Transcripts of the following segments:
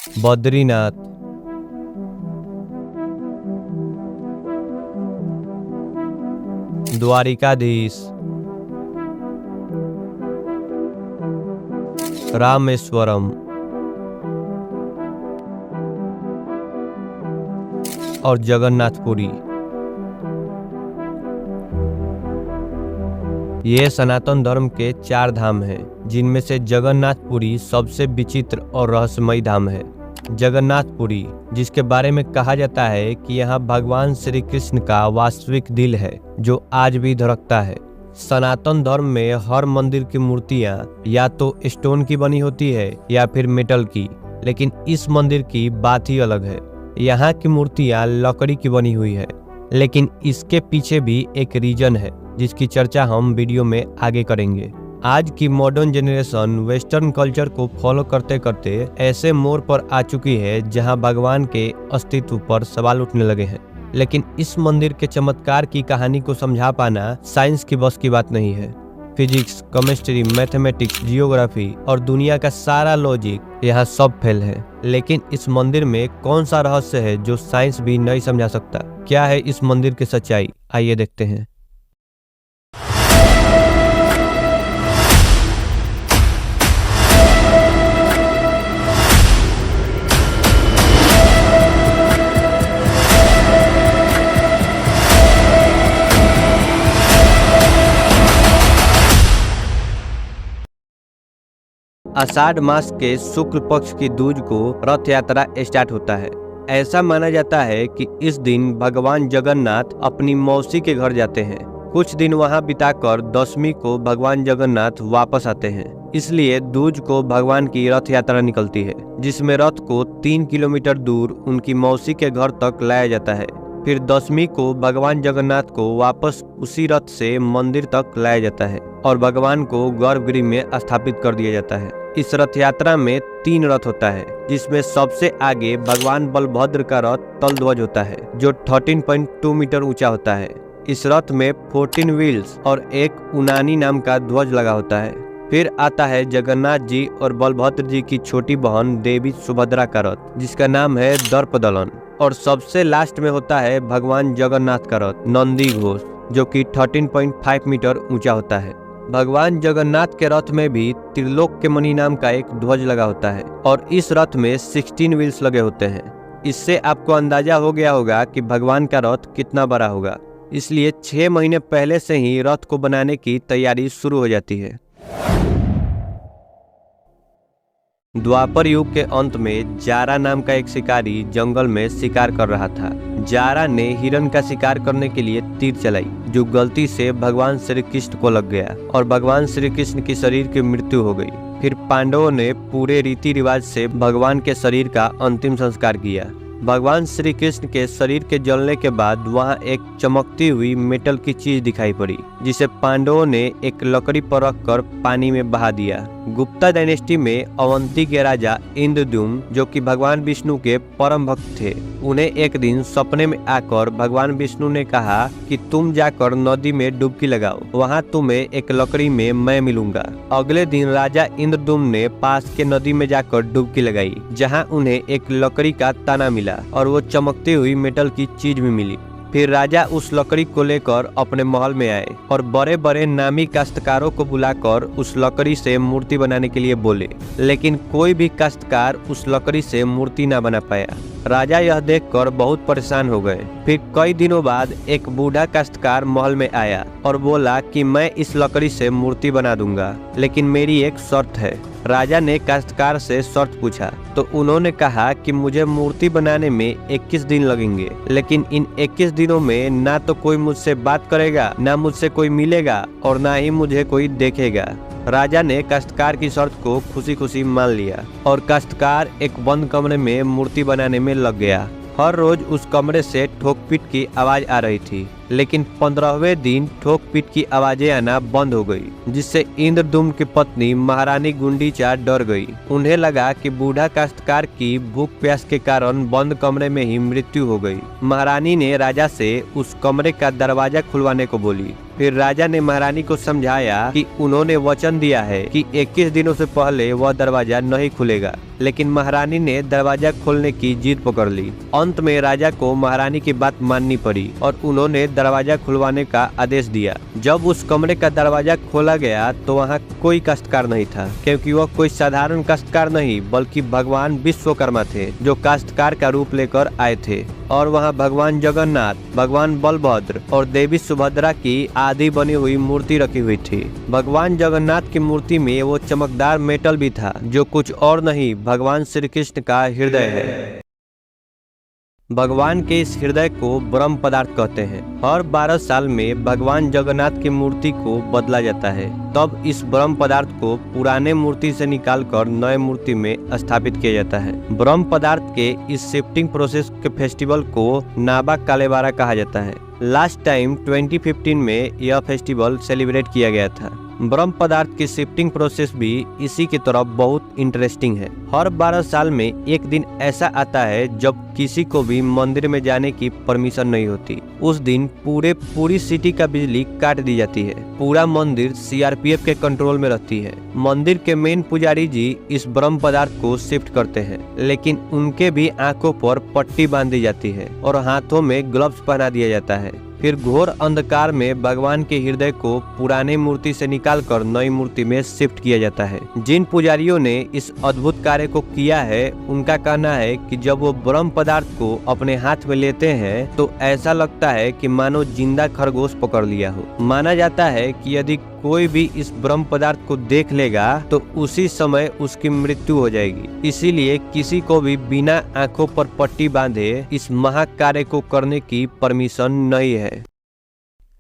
बद्रीनाथ, द्वारिकाधीश, रामेश्वरम और जगन्नाथपुरी। ये सनातन धर्म के 4 धाम हैं, जिनमें से जगन्नाथपुरी सबसे विचित्र और रहस्यमयी धाम है। जगन्नाथपुरी, जिसके बारे में कहा जाता है कि यहाँ भगवान श्री कृष्ण का वास्तविक दिल है, जो आज भी धड़कता है। सनातन धर्म में हर मंदिर की मूर्तियाँ या तो स्टोन की बनी होती है या फिर मेटल की, लेकिन इस मंदिर की बात ही अलग है। यहाँ की मूर्तियाँ लकड़ी की बनी हुई है, लेकिन इसके पीछे भी एक रीजन है, जिसकी चर्चा हम वीडियो में आगे करेंगे। आज की मॉडर्न जनरेशन वेस्टर्न कल्चर को फॉलो करते करते ऐसे मोड़ पर आ चुकी है जहां भगवान के अस्तित्व पर सवाल उठने लगे हैं। लेकिन इस मंदिर के चमत्कार की कहानी को समझा पाना साइंस की बस की बात नहीं है। फिजिक्स, केमिस्ट्री, मैथमेटिक्स, जियोग्राफी और दुनिया का सारा लॉजिक यहाँ सब फेल है। लेकिन इस मंदिर में कौन सा रहस्य है जो साइंस भी नहीं समझा सकता? क्या है इस मंदिर की सच्चाई? आइए देखते हैं। आषाढ़ मास के शुक्ल पक्ष की दूज को रथ यात्रा स्टार्ट होता है। ऐसा माना जाता है कि इस दिन भगवान जगन्नाथ अपनी मौसी के घर जाते हैं। कुछ दिन वहां बिताकर दशमी को भगवान जगन्नाथ वापस आते हैं। इसलिए दूज को भगवान की रथ यात्रा निकलती है, जिसमें रथ को 3 किलोमीटर दूर उनकी मौसी के घर तक लाया जाता है। फिर दशमी को भगवान जगन्नाथ को वापस उसी रथ से मंदिर तक लाया जाता है और भगवान को गर्भगृह में स्थापित कर दिया जाता है। इस रथ यात्रा में 3 रथ होता है, जिसमें सबसे आगे भगवान बलभद्र का रथ तलध्वज होता है, जो 13.2 मीटर ऊंचा होता है। इस रथ में 14 व्हील्स और एक उनानी नाम का ध्वज लगा होता है। फिर आता है जगन्नाथ जी और बलभद्र जी की छोटी बहन देवी सुभद्रा का रथ, जिसका नाम है दर्पदलन। और सबसे लास्ट में होता है भगवान जगन्नाथ का रथ नंदी घोष, जो कि 13.5 मीटर ऊंचा होता है। भगवान जगन्नाथ के रथ में भी त्रिलोक के मणि नाम का एक ध्वज लगा होता है और इस रथ में 16 व्हील्स लगे होते हैं। इससे आपको अंदाजा हो गया होगा कि भगवान का रथ कितना बड़ा होगा। इसलिए 6 महीने पहले से ही रथ को बनाने की तैयारी शुरू हो जाती है। द्वापर युग के अंत में जारा नाम का एक शिकारी जंगल में शिकार कर रहा था। जारा ने हिरण का शिकार करने के लिए तीर चलाई, जो गलती से भगवान श्री कृष्ण को लग गया और भगवान श्री कृष्ण की शरीर की मृत्यु हो गई। फिर पांडवों ने पूरे रीति रिवाज से भगवान के शरीर का अंतिम संस्कार किया। भगवान श्री कृष्ण के शरीर के जलने के बाद वहां एक चमकती हुई मेटल की चीज दिखाई पड़ी, जिसे पांडवों ने एक लकड़ी पर रखकर पानी में बहा दिया। गुप्ता डायनेस्टी में अवंती के राजा इंद्रद्युम्न, जो कि भगवान विष्णु के परम भक्त थे, उन्हें एक दिन सपने में आकर भगवान विष्णु ने कहा कि तुम जाकर नदी में डुबकी लगाओ, वहां तुम्हें एक लकड़ी में मैं मिलूंगा। अगले दिन राजा इंद्रद्युम्न ने पास के नदी में जाकर डुबकी लगाई, जहां उन्हें एक लकड़ी का तना मिला और वो चमकती हुई मेटल की चीज भी मिली। फिर राजा उस लकड़ी को लेकर अपने महल में आए और बड़े बड़े नामी काश्तकारों को बुलाकर उस लकड़ी से मूर्ति बनाने के लिए बोले, लेकिन कोई भी काश्तकार उस लकड़ी से मूर्ति न बना पाया। राजा यह देखकर बहुत परेशान हो गए। फिर कई दिनों बाद एक बूढ़ा काश्तकार महल में आया और बोला कि मैं इस लकड़ी से मूर्ति बना दूंगा, लेकिन मेरी एक शर्त है। राजा ने काश्तकार से शर्त पूछा तो उन्होंने कहा कि मुझे मूर्ति बनाने में 21 दिन लगेंगे, लेकिन इन 21 दिनों में ना तो कोई मुझसे बात करेगा, ना मुझसे कोई मिलेगा और ना ही मुझे कोई देखेगा। राजा ने काश्तकार की शर्त को खुशी खुशी मान लिया और काश्तकार एक बंद कमरे में मूर्ति बनाने में लग गया। हर रोज उस कमरे से ठोक पीट की आवाज आ रही थी, लेकिन 15वें दिन ठोक पीट की आवाजें आना बंद हो गई, जिससे इंद्रद्युम्न की पत्नी महारानी गुंडीचा डर गई। उन्हें लगा कि बूढ़ा काश्तकार की भूख प्यास के कारण बंद कमरे में ही मृत्यु हो गई। महारानी ने राजा से उस कमरे का दरवाजा खुलवाने को बोली। फिर राजा ने महारानी को समझाया कि उन्होंने वचन दिया है कि 21 दिनों से पहले वह दरवाजा नहीं खुलेगा, लेकिन महारानी ने दरवाजा खोलने की जिद पकड़ ली। अंत में राजा को महारानी की बात माननी पड़ी और उन्होंने दरवाजा खुलवाने का आदेश दिया। जब उस कमरे का दरवाजा खोला गया तो वहाँ कोई काश्तकार नहीं था, क्योंकि वह कोई साधारण काश्तकार नहीं बल्कि भगवान विश्वकर्मा थे, जो काश्तकार का रूप लेकर आए थे। और वहाँ भगवान जगन्नाथ, भगवान बलभद्र और देवी सुभद्रा की आदि बनी हुई मूर्ति रखी हुई थी। भगवान जगन्नाथ की मूर्ति में वो चमकदार मेटल भी था, जो कुछ और नहीं भगवान श्री कृष्ण का हृदय है। भगवान के इस हृदय को ब्रह्म पदार्थ कहते हैं। हर 12 साल में भगवान जगन्नाथ की मूर्ति को बदला जाता है। तब इस ब्रह्म पदार्थ को पुराने मूर्ति से निकालकर नए मूर्ति में स्थापित किया जाता है। ब्रह्म पदार्थ के इस शिफ्टिंग प्रोसेस के फेस्टिवल को नाबा कालेबारा कहा जाता है। लास्ट टाइम 2015 में यह फेस्टिवल सेलिब्रेट किया गया था। ब्रह्म पदार्थ की शिफ्टिंग प्रोसेस भी इसी की तरफ बहुत इंटरेस्टिंग है। हर 12 साल में एक दिन ऐसा आता है जब किसी को भी मंदिर में जाने की परमिशन नहीं होती। उस दिन पूरी सिटी का बिजली काट दी जाती है। पूरा मंदिर सीआरपीएफ के कंट्रोल में रहती है। मंदिर के मेन पुजारी जी इस ब्रह्म पदार्थ को शिफ्ट करते हैं, लेकिन उनके भी आंखों पर पट्टी बांध दी जाती है और हाथों में ग्लव्स पहना दिया जाता है। फिर घोर अंधकार में भगवान के हृदय को पुराने मूर्ति से निकालकर नई मूर्ति में शिफ्ट किया जाता है। जिन पुजारियों ने इस अद्भुत कार्य को किया है, उनका कहना है कि जब वो ब्रह्म पदार्थ को अपने हाथ में लेते हैं तो ऐसा लगता है कि मानो जिंदा खरगोश पकड़ लिया हो। माना जाता है कि यदि कोई भी इस ब्रह्म पदार्थ को देख लेगा तो उसी समय उसकी मृत्यु हो जाएगी। इसीलिए किसी को भी बिना आंखों पर पट्टी बांधे इस महाकार्य को करने की परमिशन नहीं है।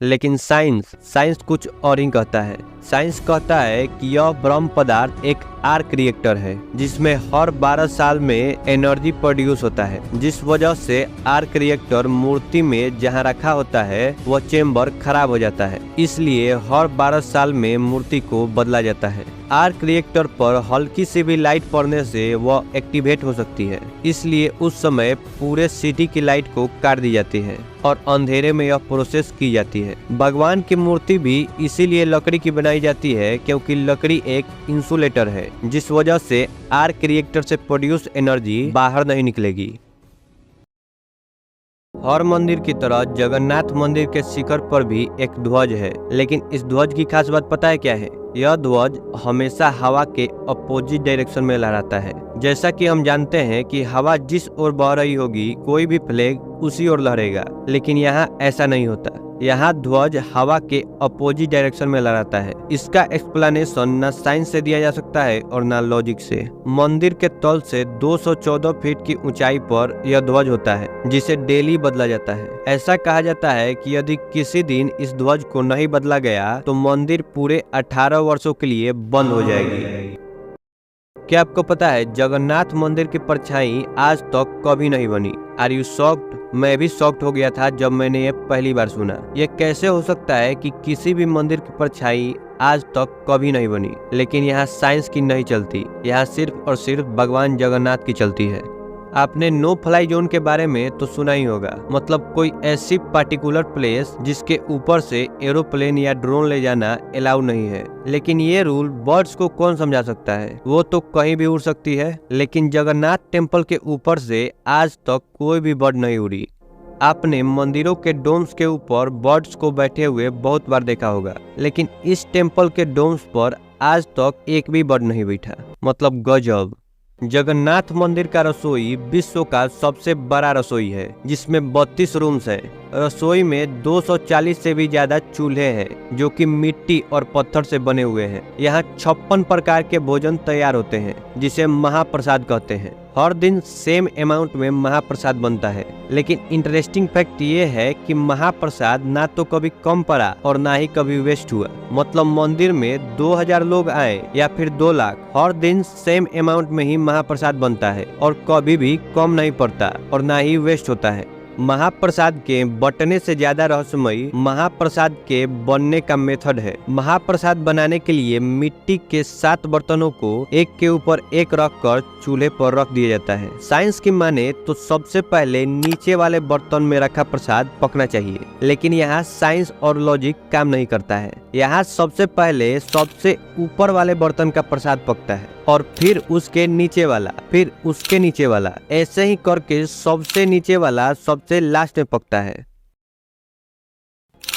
लेकिन साइंस कुछ और ही कहता है। साइंस कहता है कि यह ब्रह्म पदार्थ एक आर्क रिएक्टर है, जिसमें हर 12 साल में एनर्जी प्रोड्यूस होता है, जिस वजह से आर्क रिएक्टर मूर्ति में जहां रखा होता है वह चेम्बर खराब हो जाता है। इसलिए हर 12 साल में मूर्ति को बदला जाता है। आर्क रिएक्टर पर हल्की सी भी लाइट पड़ने से वह एक्टिवेट हो सकती है, इसलिए उस समय पूरे सिटी की लाइट को काट दी जाती है और अंधेरे में यह प्रोसेस की जाती है। भगवान की मूर्ति भी इसीलिए लकड़ी की बनाई जाती है, क्योंकि लकड़ी एक इंसुलेटर है, जिस वजह से आर्क रिएक्टर से प्रोड्यूस एनर्जी बाहर नहीं निकलेगी। हर मंदिर की तरह जगन्नाथ मंदिर के शिखर पर भी एक ध्वज है, लेकिन इस ध्वज की खास बात पता है क्या है? यह ध्वज हमेशा हवा के अपोजिट डायरेक्शन में लहराता है। जैसा कि हम जानते हैं कि हवा जिस ओर बह रही होगी, कोई भी फ्लैग उसी ओर लहरेगा, लेकिन यहाँ ऐसा नहीं होता। यहाँ ध्वज हवा के अपोजिट डायरेक्शन में लहराता है। इसका एक्सप्लेनेशन न साइंस से दिया जा सकता है और न लॉजिक से। मंदिर के तल से 214 फीट की ऊंचाई पर यह ध्वज होता है, जिसे डेली बदला जाता है। ऐसा कहा जाता है कि यदि किसी दिन इस ध्वज को नहीं बदला गया तो मंदिर पूरे 18 वर्षों के लिए बंद हो जाएगी। क्या आपको पता है जगन्नाथ मंदिर की परछाई आज तक कभी नहीं बनी? Are you shocked? मैं भी शॉक्ड हो गया था जब मैंने ये पहली बार सुना। ये कैसे हो सकता है कि किसी भी मंदिर की परछाई आज तक कभी नहीं बनी? लेकिन यहाँ साइंस की नहीं चलती, यहाँ सिर्फ और सिर्फ भगवान जगन्नाथ की चलती है। आपने नो फ्लाई जोन के बारे में तो सुना ही होगा, मतलब कोई ऐसी पार्टिकुलर प्लेस जिसके ऊपर से एरोप्लेन या ड्रोन ले जाना अलाउ नहीं है। लेकिन ये रूल बर्ड्स को कौन समझा सकता है? वो तो कहीं भी उड़ सकती है, लेकिन जगन्नाथ टेम्पल के ऊपर से आज तक कोई भी बर्ड नहीं उड़ी। आपने मंदिरों के डोम्स के ऊपर बर्ड्स को बैठे हुए बहुत बार देखा होगा, लेकिन इस टेम्पल के डोम्स पर आज तक एक भी बर्ड नहीं बैठा। मतलब गजब। जगन्नाथ मंदिर का रसोई विश्व का सबसे बड़ा रसोई है, जिसमें 32 रूम्स हैं। रसोई में 240 से भी ज्यादा चूल्हे हैं, जो कि मिट्टी और पत्थर से बने हुए हैं। यहाँ 56 प्रकार के भोजन तैयार होते हैं, जिसे महाप्रसाद कहते हैं। हर दिन सेम अमाउंट में महाप्रसाद बनता है। लेकिन इंटरेस्टिंग फैक्ट ये है कि महाप्रसाद ना तो कभी कम पड़ा और ना ही कभी वेस्ट हुआ। मतलब मंदिर में 2000 लोग आए या फिर 2 लाख, हर दिन सेम अमाउंट में ही महाप्रसाद बनता है और कभी भी कम नहीं पड़ता और ना ही वेस्ट होता है। महाप्रसाद के बटने से ज्यादा रहस्यमयी महाप्रसाद के बनने का मेथड है। महाप्रसाद बनाने के लिए मिट्टी के 7 बर्तनों को एक के ऊपर एक रखकर चूल्हे पर रख दिया जाता है। साइंस की माने तो सबसे पहले नीचे वाले बर्तन में रखा प्रसाद पकना चाहिए, लेकिन यहाँ साइंस और लॉजिक काम नहीं करता है। यहाँ सबसे पहले सबसे ऊपर वाले बर्तन का प्रसाद पकता है और फिर उसके नीचे वाला, फिर उसके नीचे वाला, ऐसे ही करके सबसे नीचे वाला सबसे लास्ट में पकता है।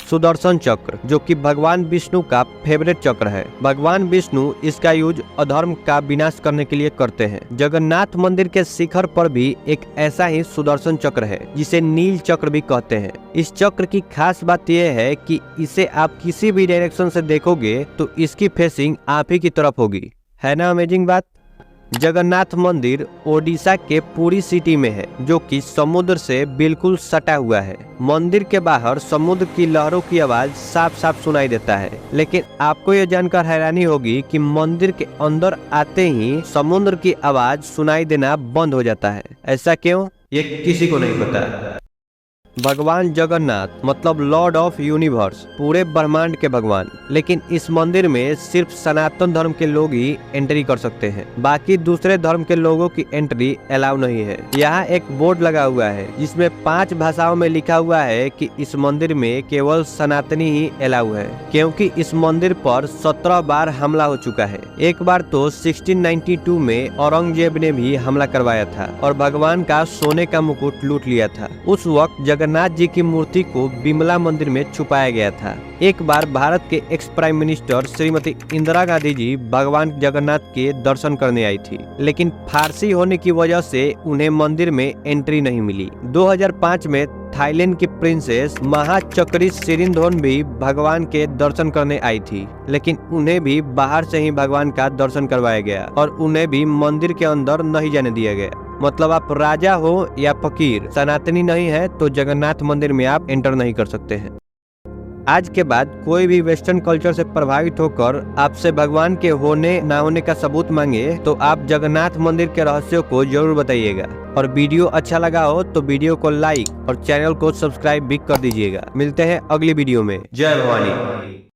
सुदर्शन चक्र, जो कि भगवान विष्णु का फेवरेट चक्र है। भगवान विष्णु इसका यूज अधर्म का विनाश करने के लिए करते हैं। जगन्नाथ मंदिर के शिखर पर भी एक ऐसा ही सुदर्शन चक्र है, जिसे नील चक्र भी कहते हैं। इस चक्र की खास बात यह है कि इसे आप किसी भी डायरेक्शन से देखोगे तो इसकी फेसिंग आप ही की तरफ होगी। है ना अमेजिंग बात। जगन्नाथ मंदिर ओडिशा के पुरी सिटी में है, जो कि समुद्र से बिल्कुल सटा हुआ है। मंदिर के बाहर समुद्र की लहरों की आवाज साफ साफ सुनाई देता है, लेकिन आपको यह जानकर हैरानी होगी कि मंदिर के अंदर आते ही समुद्र की आवाज सुनाई देना बंद हो जाता है। ऐसा क्यों, ये किसी को नहीं पता। भगवान जगन्नाथ मतलब लॉर्ड ऑफ यूनिवर्स, पूरे ब्रह्मांड के भगवान, लेकिन इस मंदिर में सिर्फ सनातन धर्म के लोग ही एंट्री कर सकते हैं। बाकी दूसरे धर्म के लोगों की एंट्री अलाउ नहीं है। यहाँ एक बोर्ड लगा हुआ है जिसमें 5 भाषाओं में लिखा हुआ है कि इस मंदिर में केवल सनातनी ही अलाउ है, क्योंकि इस मंदिर पर 17 बार हमला हो चुका है। एक बार तो 1692 में औरंगजेब ने भी हमला करवाया था और भगवान का सोने का मुकुट लूट लिया था। उस वक्त जगन्नाथ जी की मूर्ति को बिमला मंदिर में छुपाया गया था। एक बार भारत के ex prime minister Shrimati Indira Gandhi ji भगवान जगन्नाथ के दर्शन करने आई थी, लेकिन फारसी होने की वजह से उन्हें मंदिर में एंट्री नहीं मिली। 2005 में थाईलैंड की प्रिंसेस महाचक्री सिरिंधोन भी भगवान के दर्शन करने आई थी, लेकिन उन्हें भी बाहर से ही भगवान का दर्शन करवाया गया और उन्हें भी मंदिर के अंदर नहीं जाने दिया गया। मतलब आप राजा हो या फकीर, सनातनी नहीं है तो जगन्नाथ मंदिर में आप एंटर नहीं कर सकते हैं। आज के बाद कोई भी वेस्टर्न कल्चर से प्रभावित होकर आपसे भगवान के होने ना होने का सबूत मांगे तो आप जगन्नाथ मंदिर के रहस्यों को जरूर बताइएगा। और वीडियो अच्छा लगा हो तो वीडियो को लाइक और चैनल को सब्सक्राइब भी कर दीजिएगा। मिलते हैं अगली वीडियो में। जय भवानी।